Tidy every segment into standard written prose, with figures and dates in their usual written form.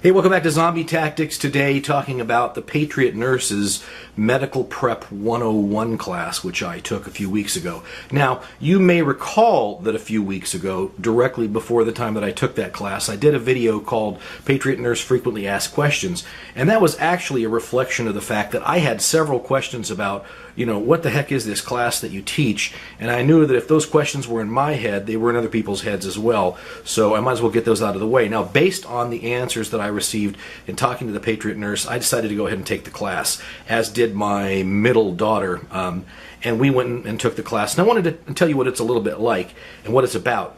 Hey, welcome back to Zombie Tactics. Today talking about the Patriot Nurses Medical Prep 101 class, which I took a few weeks ago. Now, you may recall that a few weeks ago, directly before the time that I took that class, I did a video called Patriot Nurse Frequently Asked Questions, and that was actually a reflection of the fact that I had several questions about, what the heck is this class that you teach? And I knew that if those questions were in my head, they were in other people's heads as well, so I might as well get those out of the way. Now, based on the answers that I received in talking to the Patriot Nurse, I decided to go ahead and take the class, as did my middle daughter, and we went and took the class. And I wanted to tell you what it's a little bit like and what it's about.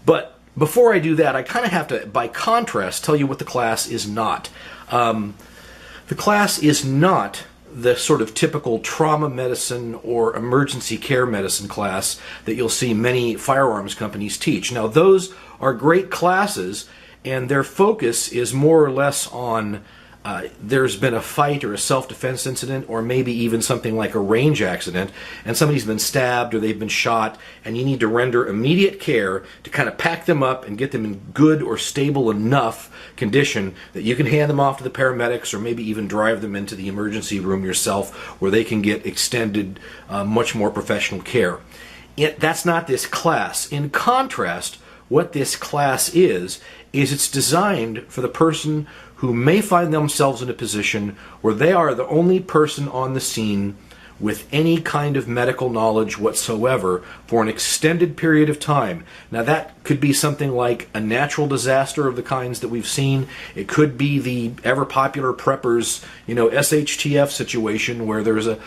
But before I do that, I kind of have to, by contrast, tell you what the class is not. The class is not the sort of typical trauma medicine or emergency care medicine class that you'll see many firearms companies teach. Now, those are great classes, and their focus is more or less on there's been a fight or a self-defense incident, or maybe even something like a range accident, and somebody's been stabbed or they've been shot, and you need to render immediate care to kind of pack them up and get them in good or stable enough condition that you can hand them off to the paramedics, or maybe even drive them into the emergency room yourself where they can get extended, much more professional care. That's not this class. In contrast, what this class is it's designed for the person who may find themselves in a position where they are the only person on the scene with any kind of medical knowledge whatsoever for an extended period of time. Now, that could be something like a natural disaster of the kinds that we've seen. It could be the ever-popular preppers, SHTF situation where there's a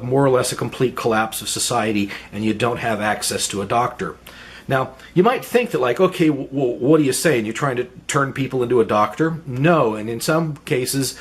more or less a complete collapse of society and you don't have access to a doctor. Now, you might think that, okay, well, what are you saying? You're trying to turn people into a doctor? No, and in some cases,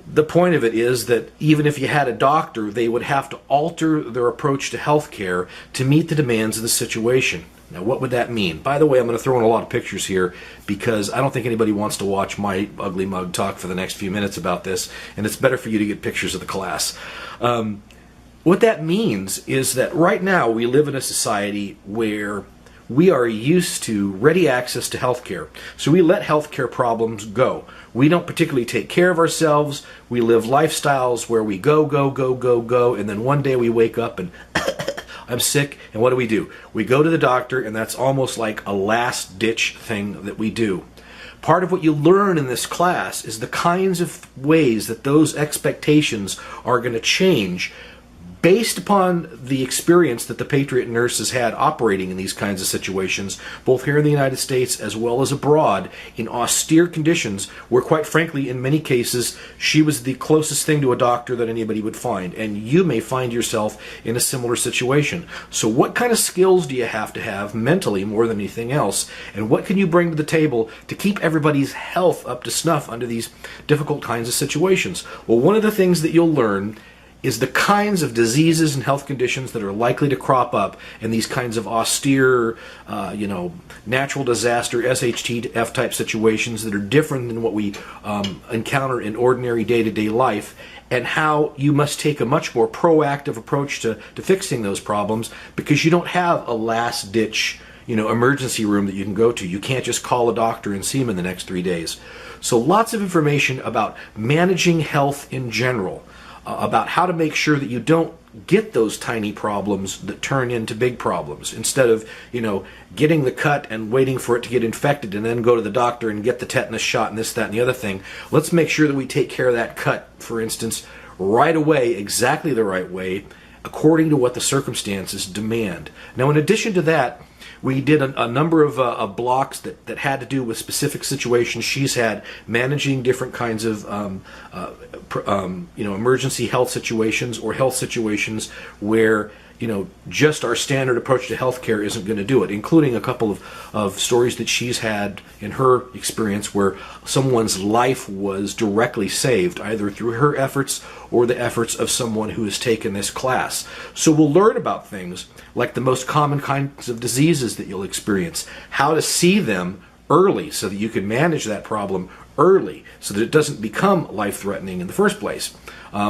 the point of it is that even if you had a doctor, they would have to alter their approach to healthcare to meet the demands of the situation. Now, what would that mean? By the way, I'm going to throw in a lot of pictures here because I don't think anybody wants to watch my ugly mug talk for the next few minutes about this, and it's better for you to get pictures of the class. What that means is that right now we live in a society where we are used to ready access to healthcare. So we let healthcare problems go. We don't particularly take care of ourselves. We live lifestyles where we go, and then one day we wake up and I'm sick, and what do? We go to the doctor, and that's almost like a last-ditch thing that we do. Part of what you learn in this class is the kinds of ways that those expectations are going to change based upon the experience that the Patriot Nurse has had operating in these kinds of situations, both here in the United States as well as abroad, in austere conditions where, quite frankly, in many cases, she was the closest thing to a doctor that anybody would find. And you may find yourself in a similar situation. So what kind of skills do you have to have mentally more than anything else? And what can you bring to the table to keep everybody's health up to snuff under these difficult kinds of situations? Well, one of the things that you'll learn is the kinds of diseases and health conditions that are likely to crop up in these kinds of austere, natural disaster, SHTF type situations that are different than what we encounter in ordinary day-to-day life, and how you must take a much more proactive approach to fixing those problems because you don't have a last-ditch emergency room that you can go to. You can't just call a doctor and see him in the next 3 days. So lots of information about managing health in general, about how to make sure that you don't get those tiny problems that turn into big problems. Instead of, getting the cut and waiting for it to get infected and then go to the doctor and get the tetanus shot and this, that, and the other thing, let's make sure that we take care of that cut, for instance, right away, exactly the right way, according to what the circumstances demand. Now, in addition to that, we did a number of blocks that had to do with specific situations she's had, managing different kinds of emergency health situations or health situations where just our standard approach to healthcare isn't going to do it, including a couple of stories that she's had in her experience where someone's life was directly saved, either through her efforts or the efforts of someone who has taken this class. So we'll learn about things like the most common kinds of diseases that you'll experience, how to see them early so that you can manage that problem early so that it doesn't become life-threatening in the first place,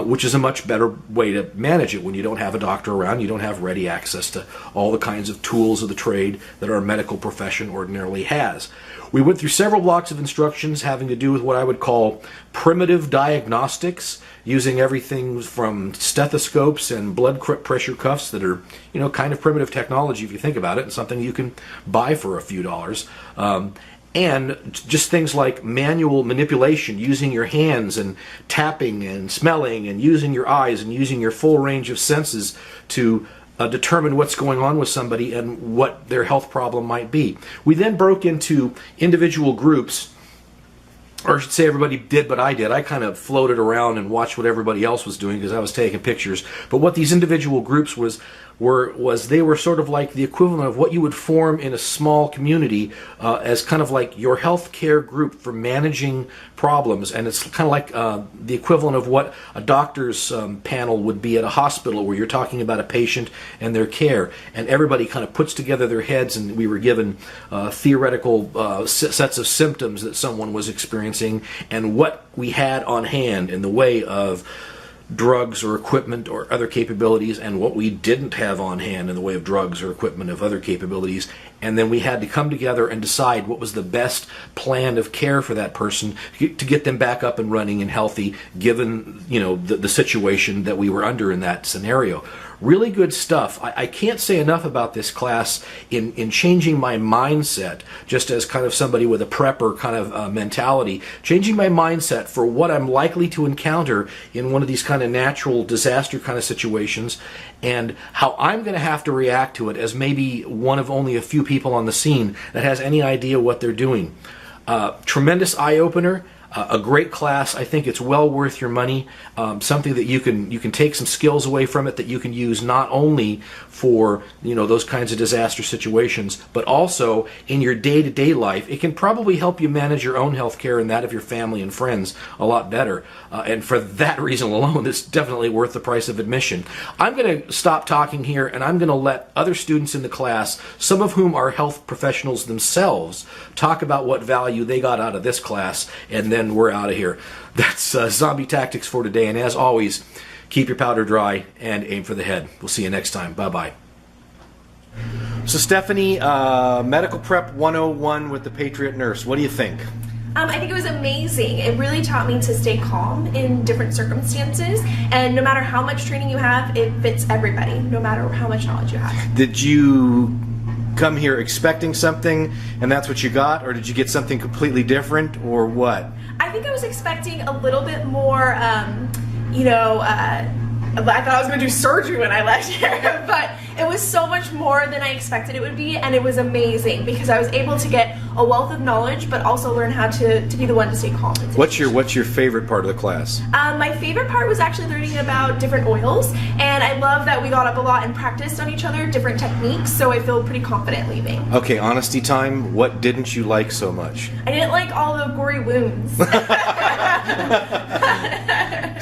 which is a much better way to manage it when you don't have a doctor around, you don't have ready access to all the kinds of tools of the trade that our medical profession ordinarily has. We went through several blocks of instructions having to do with what I would call primitive diagnostics, using everything from stethoscopes and blood pressure cuffs that are, kind of primitive technology if you think about it, and something you can buy for a few dollars. And just things like manual manipulation, using your hands and tapping and smelling and using your eyes and using your full range of senses to determine what's going on with somebody and what their health problem might be. We then broke into individual groups, or I should say everybody did, but I did. I kind of floated around and watched what everybody else was doing because I was taking pictures. But what these individual groups were they were sort of like the equivalent of what you would form in a small community as kind of like your health care group for managing problems. And it's kind of like the equivalent of what a doctor's panel would be at a hospital, where you're talking about a patient and their care. And everybody kind of puts together their heads, and we were given theoretical sets of symptoms that someone was experiencing and what we had on hand in the way of drugs or equipment or other capabilities, and what we didn't have on hand in the way of drugs or equipment of other capabilities. And then we had to come together and decide what was the best plan of care for that person to get them back up and running and healthy, given the situation that we were under in that scenario. Really good stuff. I can't say enough about this class in changing my mindset, just as kind of somebody with a prepper kind of mentality, changing my mindset for what I'm likely to encounter in one of these kind of natural disaster kind of situations, and how I'm going to have to react to it as maybe one of only a few people on the scene that has any idea what they're doing. Tremendous eye-opener. A great class. I think it's well worth your money. Something that you can take some skills away from it that you can use not only for those kinds of disaster situations, but also in your day-to-day life. It can probably help you manage your own health care and that of your family and friends a lot better. And for that reason alone, it's definitely worth the price of admission. I'm going to stop talking here, and I'm going to let other students in the class, some of whom are health professionals themselves, talk about what value they got out of this class, and then we're out of here. That's Zombie Tactics for today, and as always, keep your powder dry and aim for the head. We'll see you next time. Bye-bye. So Stephanie, Medical Prep 101 with the Patriot Nurse. What do you think? I think it was amazing. It really taught me to stay calm in different circumstances, and no matter how much training you have, it fits everybody, no matter how much knowledge you have. Did you come here expecting something and that's what you got, or did you get something completely different, or what? I think I was expecting a little bit more, I thought I was going to do surgery when I left here, but it was so much more than I expected it would be, and it was amazing because I was able to get a wealth of knowledge, but also learn how to be the one to stay calm. What's your favorite part of the class? My favorite part was actually learning about different oils, and I love that we got up a lot and practiced on each other, different techniques, so I feel pretty confident leaving. Okay, honesty time. What didn't you like so much? I didn't like all the gory wounds.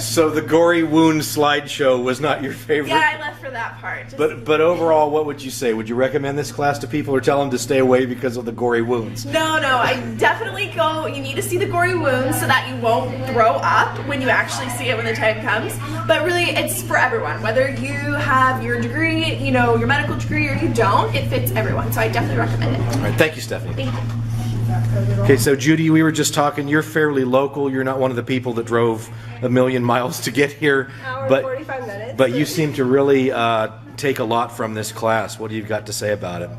So the gory wound slideshow was not your favorite? Yeah, I left for that part. But overall, what would you say? Would you recommend this class to people, or tell them to stay away because of the gory wounds? No, I definitely go. You need to see the gory wounds so that you won't throw up when you actually see it when the time comes. But really, it's for everyone. Whether you have your degree, your medical degree, or you don't, it fits everyone. So I definitely recommend it. All right, thank you, Stephanie. Thank you. Okay, so Judy, we were just talking. You're fairly local. You're not one of the people that drove a million miles to get here. Hour but 45 minutes. But you seem to really take a lot from this class. What do you got to say about it?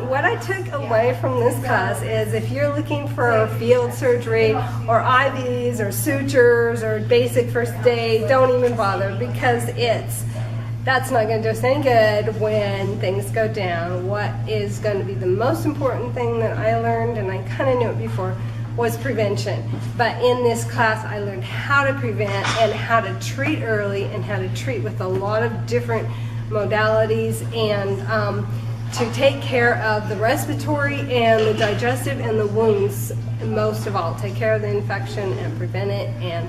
What I took away from this class is if you're looking for field surgery or IVs or sutures or basic first aid, don't even bother, because that's not going to do us any good when things go down. What is going to be the most important thing that I learned, and I kind of knew it before, was prevention. But in this class, I learned how to prevent and how to treat early and how to treat with a lot of different modalities, and to take care of the respiratory and the digestive and the wounds most of all. Take care of the infection and prevent it, and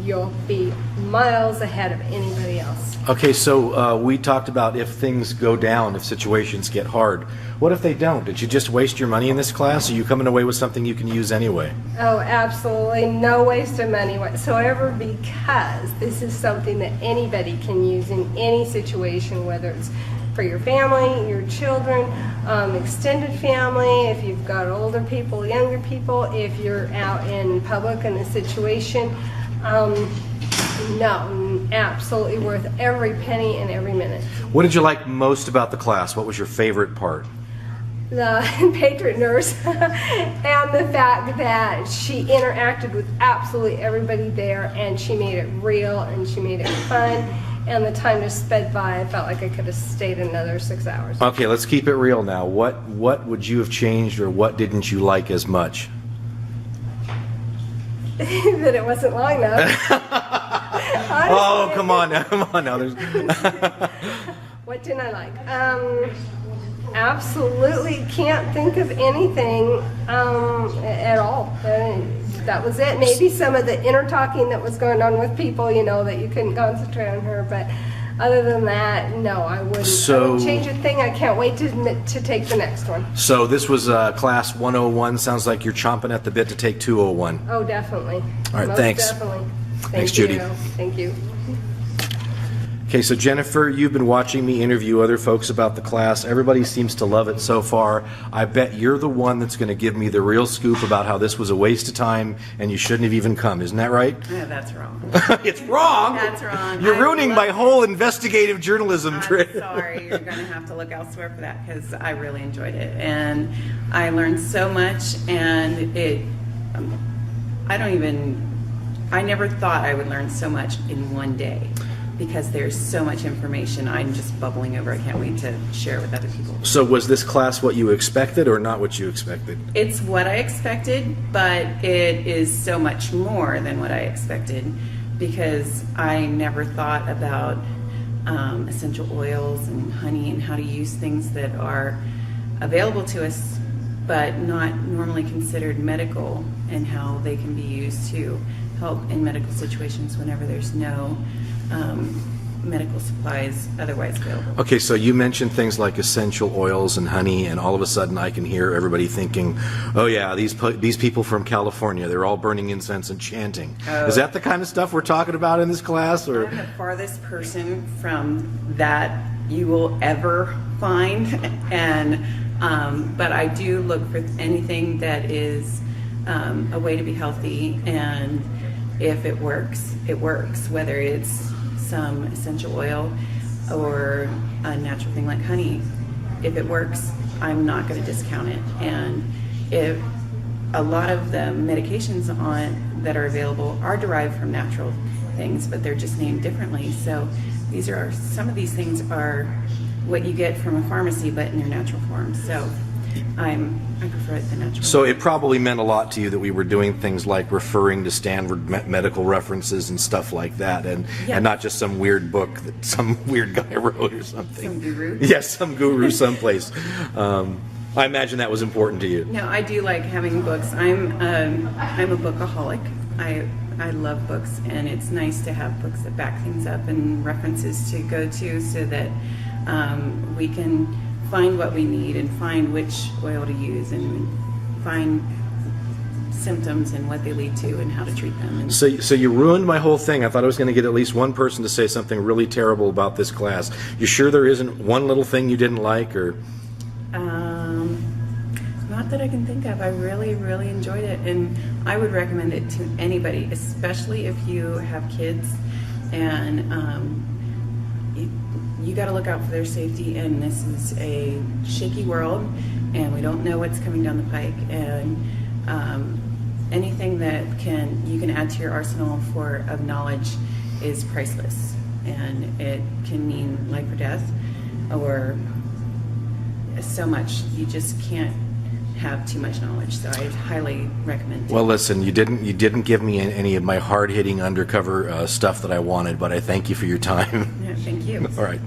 you'll be miles ahead of anybody else. Okay, so we talked about if things go down, if situations get hard. What if they don't? Did you just waste your money in this class? Or are you coming away with something you can use anyway? Oh, absolutely no waste of money whatsoever, because this is something that anybody can use in any situation, whether it's for your family, your children, extended family, if you've got older people, younger people, if you're out in public in a situation. No, absolutely worth every penny and every minute. What did you like most about the class? What was your favorite part? The Patriot nurse and the fact that she interacted with absolutely everybody there, and she made it real and she made it fun, and the time just sped by. I felt like I could have stayed another 6 hours. Okay, let's keep it real now. What would you have changed, or what didn't you like as much? That it wasn't long enough. Oh, come on now, come on now. What didn't I like? Absolutely can't think of anything at all. That was it. Maybe some of the inner talking that was going on with people, you know, that you couldn't concentrate on her. But other than that, no, I wouldn't change a thing. I can't wait to take the next one. So this was class 101. Sounds like you're chomping at the bit to take 201. Oh, definitely. All right, Most thanks. Definitely. Thanks, Judy. Thank you. Okay, so Jennifer, you've been watching me interview other folks about the class. Everybody seems to love it so far. I bet you're the one that's going to give me the real scoop about how this was a waste of time and you shouldn't have even come. Isn't that right? Yeah, that's wrong. It's wrong. That's wrong. You're ruining my whole investigative journalism I'm trip. sorry. You're going to have to look elsewhere for that, because I really enjoyed it. And I learned so much, and I never thought I would learn so much in one day, because there's so much information. I'm just bubbling over. I can't wait to share it with other people. So was this class what you expected or not what you expected? It's what I expected, but it is so much more than what I expected, because I never thought about essential oils and honey and how to use things that are available to us but not normally considered medical, and how they can be used to help in medical situations whenever there's no medical supplies otherwise available. Okay, so you mentioned things like essential oils and honey, and all of a sudden I can hear everybody thinking, oh yeah, these people from California, they're all burning incense and chanting. Is that the kind of stuff we're talking about in this class? Or? I'm the farthest person from that you will ever find, and but I do look for anything that is a way to be healthy, and if it works, it works, whether it's some essential oil or a natural thing like honey. If it works, I'm not going to discount it. And if a lot of the medications that are available are derived from natural things, but they're just named differently. So some of these things are what you get from a pharmacy, but in their natural form. So I prefer it the natural. So it probably meant a lot to you that we were doing things like referring to standard medical references and stuff like that, and not just some weird book that some weird guy wrote or something. Some guru? Yes, some guru someplace. I imagine that was important to you. No, I do like having books. I'm a bookaholic. I love books, and it's nice to have books that back things up and references to go to, so that we can find what we need and find which oil to use and find symptoms and what they lead to and how to treat them. And so you ruined my whole thing. I thought I was going to get at least one person to say something really terrible about this class. You sure there isn't one little thing you didn't like? Or not that I can think of. I really, really enjoyed it, and I would recommend it to anybody, especially if you have kids, and you got to look out for their safety, and this is a shaky world, and we don't know what's coming down the pike, and anything that you can add to your arsenal of knowledge is priceless, and it can mean life or death, or so much. You just can't have too much knowledge, so I highly recommend it. Well, listen, you didn't give me any of my hard-hitting undercover stuff that I wanted, but I thank you for your time. Yeah, thank you. All right.